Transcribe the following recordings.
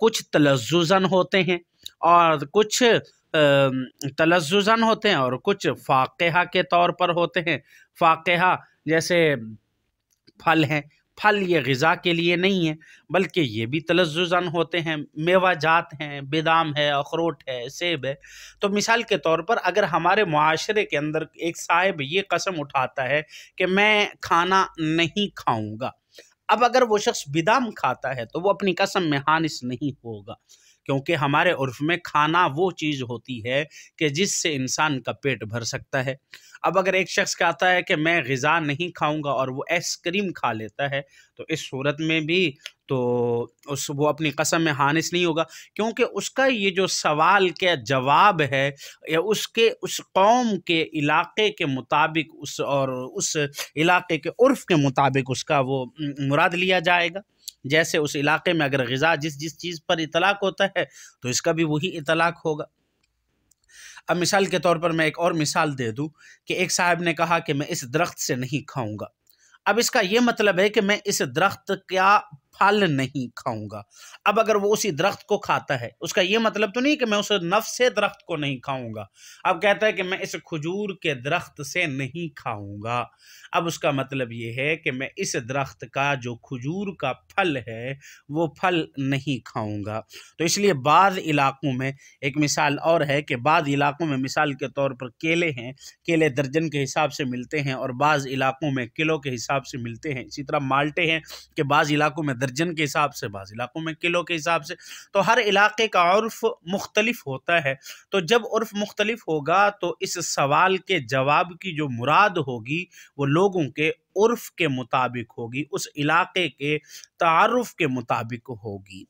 کچھ تلززاً ہوتے ہیں اور کچھ تلززاً ہوتے ہیں اور کچھ فاقہہ کے طور پر ہوتے ہیں۔ فاقہہ جیسے پھل ہیں، پھل یہ غذا کے لیے نہیں ہے بلکہ یہ بھی تلززاً ہوتے ہیں، میوہ جات ہیں، بادام ہے، اخروٹ ہے، سیب ہے۔ تو مثال کے طور پر اگر ہمارے معاشرے کے اندر ایک صاحب یہ قسم اٹھاتا ہے کہ میں کھانا نہیں کھاؤں گا، اب اگر وہ شخص بادام کھاتا ہے تو وہ اپنی قسم میں حانث نہیں ہوگا، کیونکہ ہمارے عرف میں کھانا وہ چیز ہوتی ہے کہ جس سے انسان کا پیٹ بھر سکتا ہے۔ اب اگر ایک شخص کہتا ہے کہ میں غذا نہیں کھاؤں گا اور وہ آئس کریم کھا لیتا ہے تو اس صورت میں بھی تو وہ اپنی قسم میں حانث نہیں ہوگا، کیونکہ اس کا یہ جو سوال کا جواب ہے یا اس قوم کے علاقے کے مطابق اس علاقے کے عرف کے مطابق اس کا وہ مراد لیا جائے گا۔ جیسے اس علاقے میں اگر غذا جس چیز پر اطلاق ہوتا ہے تو اس کا بھی وہی اطلاق ہوگا۔ اب مثال کے طور پر میں ایک اور مثال دے دوں کہ ایک صاحب نے کہا کہ میں اس درخت سے نہیں کھاؤں گا، اب اس کا یہ مطلب ہے کہ میں اس درخت کا پھل نہیں کھاؤں گا۔ اب اگر وہ اسی درخت کو کھاتا ہے، اس کا یہ مطلب تو نہیں کہ میں اس نفس درخت کو نہیں کھاؤں گا، اب کہتا ہے کہ میں اس کھجور کے درخت سے نہیں کھاؤں گا، اب اس کا مطلب یہ ہے کہ میں اس درخت کا جو کھجور کا پھل ہے وہ پھل نہیں کھاؤں گا۔ تو اس لیے بعض علاقوں میں ایک مثال اور ہے کہ بعض علاقوں میں مثال کے طور پر کیلے ہیں، کیلے درجن کے حساب سے ملتے ہیں اور بعض علاقوں میں کلو کے حساب سے ملتے ہیں۔ اسی طرح مالٹے ہیں کہ بعض علاقوں میں درجن کے حساب سے، بعض علاقوں میں کلو کے حساب سے، تو ہر علاقے کا عرف مختلف ہوتا ہے۔ تو جب عرف مختلف ہوگا تو اس سوال کے جواب کی جو مراد ہوگی وہ لوگوں کے عرف کے مطابق ہوگی، اس علاقے کے تعارف کے مطابق ہوگی۔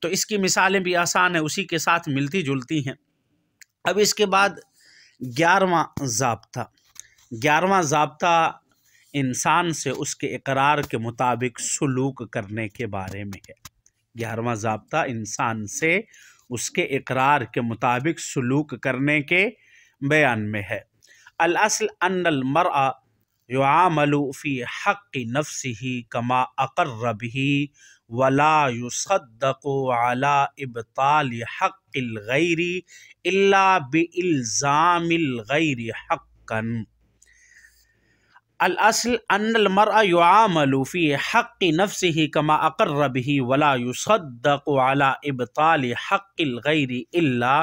تو اس کی مثالیں بھی آسان ہیں، اسی کے ساتھ ملتی جلتی ہیں۔ اب اس کے بعد 11واں ضابطہ، 11واں ضابطہ انسان سے اس کے اقرار کے مطابق سلوک کرنے کے بارے میں ہے۔ 11واں ضابطہ انسان سے اس کے اقرار کے مطابق سلوک کرنے کے بیان میں ہے۔ الاصل ان المرء يعامل في حق نفسه كما اقر به ولا يصدق على ابطال حق الغير الا بالزام الغير حقا۔ الاصل ان المرء يعامل في حق نفسه كما اقر به ولا يصدق على ابطال حق الغير الا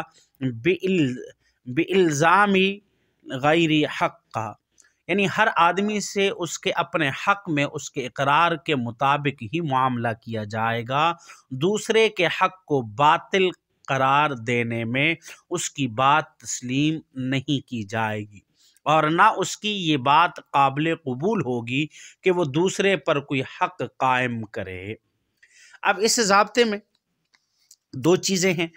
بالزام غیر حقا، یعنی ہر آدمی سے اس کے اپنے حق میں اس کے اقرار کے مطابق ہی معاملہ کیا جائے گا، دوسرے کے حق کو باطل قرار دینے میں اس کی بات تسلیم نہیں کی جائے گی اور نہ اس کی یہ بات قابل قبول ہوگی کہ وہ دوسرے پر کوئی حق قائم کرے۔ اب اس ضابطے میں دو چیزیں ہیں،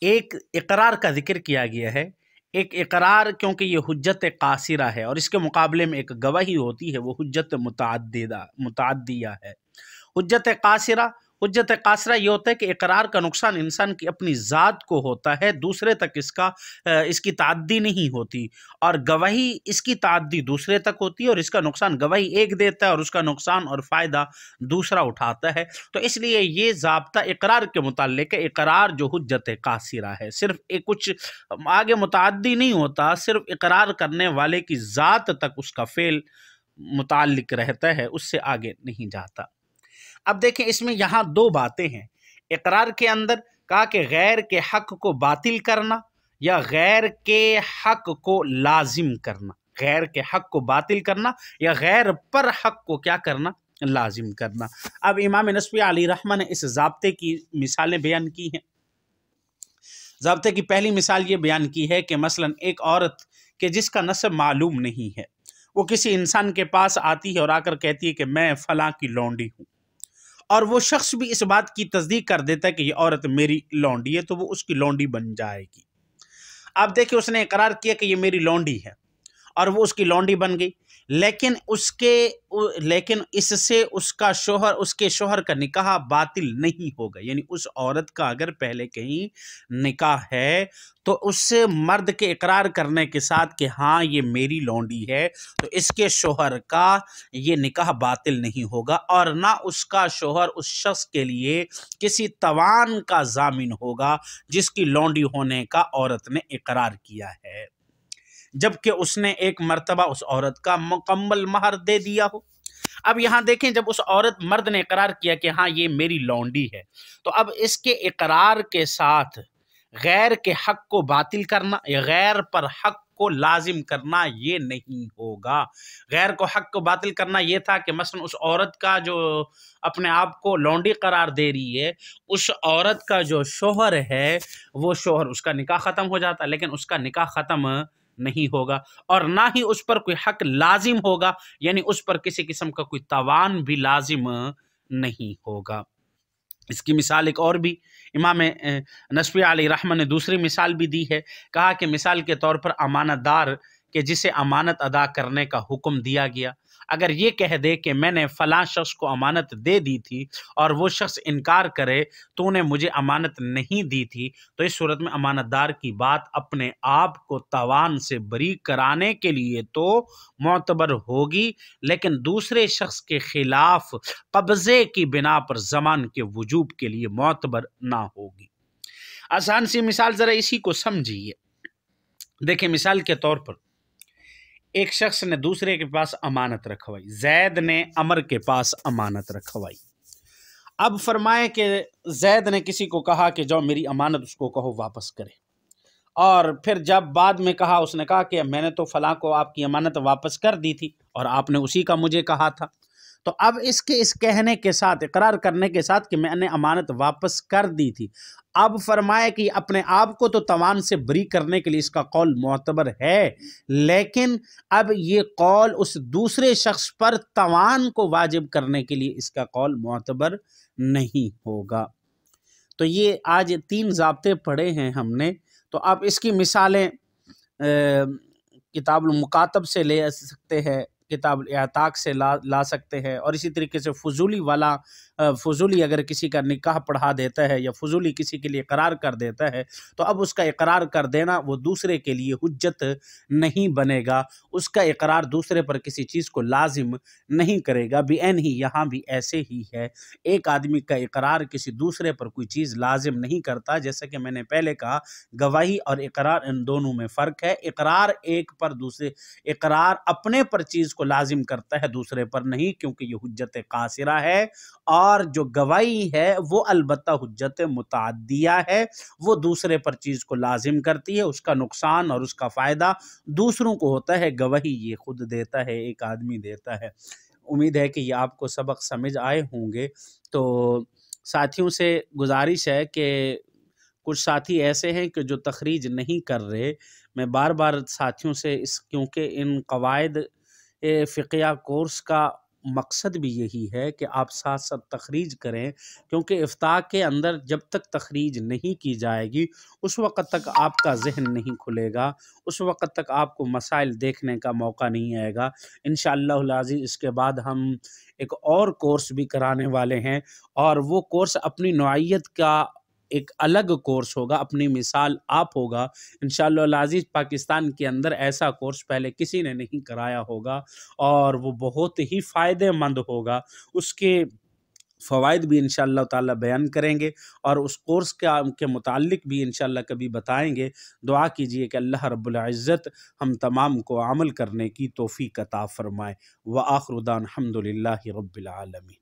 ایک اقرار کا ذکر کیا گیا ہے، ایک اقرار کیونکہ یہ حجت قاصرہ ہے اور اس کے مقابلے میں ایک گواہی ہوتی ہے وہ حجت متعدیہ ہے۔ حجت قاصرہ یہ ہوتا ہے کہ اقرار کا نقصان انسان کی اپنی ذات کو ہوتا ہے، دوسرے تک اس کی تعدی نہیں ہوتی، اور گواہی اس کی تعدی دوسرے تک ہوتی ہے اور اس کا نقصان گواہی ایک دیتا ہے اور اس کا نقصان اور فائدہ دوسرا اٹھاتا ہے۔ تو اس لیے یہ ضابطہ اقرار کے متعلق ہے، اقرار جو حجت قاصرہ ہے، صرف کچھ آگے متعدی نہیں ہوتا، صرف اقرار کرنے والے کی ذات تک اس کا فعل متعلق رہتا ہے، اس سے آگے نہیں جاتا۔ اب دیکھیں اس میں یہاں دو باتیں ہیں، اقرار کے اندر کہا کہ غیر کے حق کو باطل کرنا یا غیر کے حق کو لازم کرنا، غیر کے حق کو باطل کرنا یا غیر پر حق کو کیا کرنا، لازم کرنا۔ اب امام نسبی علیہ رحمہ نے اس ضابطے کی مثالیں بیان کی ہیں۔ ضابطے کی پہلی مثال یہ بیان کی ہے کہ مثلا ایک عورت کہ جس کا نسب معلوم نہیں ہے، وہ کسی انسان کے پاس آتی ہے اور آ کر کہتی ہے کہ میں فلاں کی لونڈی ہوں، اور وہ شخص بھی اس بات کی تصدیق کر دیتا ہے کہ یہ عورت میری لونڈی ہے، تو وہ اس کی لونڈی بن جائے گی۔ اب دیکھیں اس نے اقرار کیا کہ یہ میری لونڈی ہے اور وہ اس کی لونڈی بن گئی، لیکن اس سے اس کے شوہر کا نکاح باطل نہیں ہوگا. یعنی اس عورت کا اگر پہلے کہیں نکاح ہے تو اس سے مرد کے اقرار کرنے کے ساتھ کہ ہاں یہ میری لونڈی ہے، تو اس کے شوہر کا یہ نکاح باطل نہیں ہوگا، اور نہ اس کا شوہر اس شخص کے لیے کسی تاوان کا ضامن ہوگا جس کی لونڈی ہونے کا عورت نے اقرار کیا ہے، جبکہ اس نے ایک مرتبہ اس عورت کا مکمل مہر دے دیا ہو. اب یہاں دیکھیں، جب اس مرد نے اقرار کیا کہ ہاں یہ میری لونڈی ہے، تو اب اس کے اقرار کے ساتھ غیر کے حق کو باطل کرنا یا غیر پر حق کو لازم کرنا یہ نہیں ہوگا. غیر کو حق کو باطل کرنا یہ تھا کہ مثلا اس عورت کا جو اپنے آپ کو لونڈی قرار دے رہی ہے، اس عورت کا جو شوہر ہے وہ شوہر اس کا نکاح ختم ہو جاتا، لیکن اس کا نکاح ختم نہیں ہوگا، اور نہ ہی اس پر کوئی حق لازم ہوگا، یعنی اس پر کسی قسم کا کوئی تاوان بھی لازم نہیں ہوگا. اس کی مثال ایک اور بھی امام نصفی علیہ رحمہ نے دوسری مثال بھی دی ہے. کہا کہ مثال کے طور پر امانت دار کہ جسے امانت ادا کرنے کا حکم دیا گیا، اگر یہ کہہ دے کہ میں نے فلاں شخص کو امانت دے دی تھی اور وہ شخص انکار کرے تو نے مجھے امانت نہیں دی تھی، تو اس صورت میں امانت دار کی بات اپنے آپ کو تاوان سے بری کرانے کے لیے تو معتبر ہوگی، لیکن دوسرے شخص کے خلاف قبضے کی بنا پر ضمان کے وجوب کے لیے معتبر نہ ہوگی. آسان سی مثال، ذرا اسی کو سمجھیے. دیکھیں، مثال کے طور پر ایک شخص نے دوسرے کے پاس امانت رکھوائی، زید نے عمر کے پاس امانت رکھوائی. اب فرمائے کہ زید نے کسی کو کہا کہ جو میری امانت اس کو کہو واپس کرے، اور پھر جب بعد میں کہا، اس نے کہا کہ میں نے تو فلاں کو آپ کی امانت واپس کر دی تھی اور آپ نے اسی کا مجھے کہا تھا. تو اب اس کہنے کے ساتھ، اقرار کرنے کے ساتھ کہ میں نے امانت واپس کر دی تھی، اب فرمائے کہ اپنے آپ کو تو تاوان سے بری کرنے کے لیے اس کا قول معتبر ہے، لیکن اب یہ قول اس دوسرے شخص پر تاوان کو واجب کرنے کے لیے اس کا قول معتبر نہیں ہوگا. تو یہ آج 3 ضابطے پڑھے ہیں ہم نے. تو اب اس کی مثالیں کتاب المکاتب سے لے سکتے ہیں، کتاب الاعتاق سے لا سکتے ہیں، اور اسی طریقے سے فضولی اگر کسی کا نکاح پڑھا دیتا ہے یا فضولی کسی کے لیے اقرار کر دیتا ہے، تو اب اس کا اقرار کر دینا وہ دوسرے کے لیے حجت نہیں بنے گا، اس کا اقرار دوسرے پر کسی چیز کو لازم نہیں کرے گا. بعین ہی یہاں بھی ایسے ہی ہے، ایک آدمی کا اقرار کسی دوسرے پر کوئی چیز لازم نہیں کرتا. جیسا کہ میں نے پہلے کہا، گواہی اور اقرار ان دونوں میں فرق ہے. اقرار اپنے پر چیز کو لازم کرتا ہے، دوسرے پر نہیں، کیونکہ یہ حجت قاصرہ ہے، اور جو گواہی ہے وہ البتہ حجت متعدیہ ہے، وہ دوسرے پر چیز کو لازم کرتی ہے، اس کا نقصان اور اس کا فائدہ دوسروں کو ہوتا ہے. گواہی یہ خود دیتا ہے، ایک آدمی دیتا ہے. امید ہے کہ یہ آپ کو سبق سمجھ آئے ہوں گے. تو ساتھیوں سے گزارش ہے کہ کچھ ساتھی ایسے ہیں کہ جو تخریج نہیں کر رہے. میں بار بار ساتھیوں سے کیونکہ ان قواعد فقیہ کورس کا مقصد بھی یہی ہے کہ آپ ساتھ ساتھ تخریج کریں، کیونکہ افتاء کے اندر جب تک تخریج نہیں کی جائے گی اس وقت تک آپ کا ذہن نہیں کھلے گا، اس وقت تک آپ کو مسائل دیکھنے کا موقع نہیں آئے گا. انشاءاللہ العزیز اس کے بعد ہم ایک اور کورس بھی کرانے والے ہیں، اور وہ کورس اپنی نوعیت کا ایک الگ کورس ہوگا، اپنی مثال آپ ہوگا. انشاءاللہ العزیز پاکستان کے اندر ایسا کورس پہلے کسی نے نہیں کرایا ہوگا، اور وہ بہت ہی فائدہ مند ہوگا. اس کے فوائد بھی انشاءاللہ تعالی بیان کریں گے، اور اس کورس کے متعلق بھی انشاءاللہ کبھی بتائیں گے. دعا کیجئے کہ اللہ رب العزت ہم تمام کو عمل کرنے کی توفیق عطا فرمائے. وآخر دعوانا الحمدللہ رب العالمین.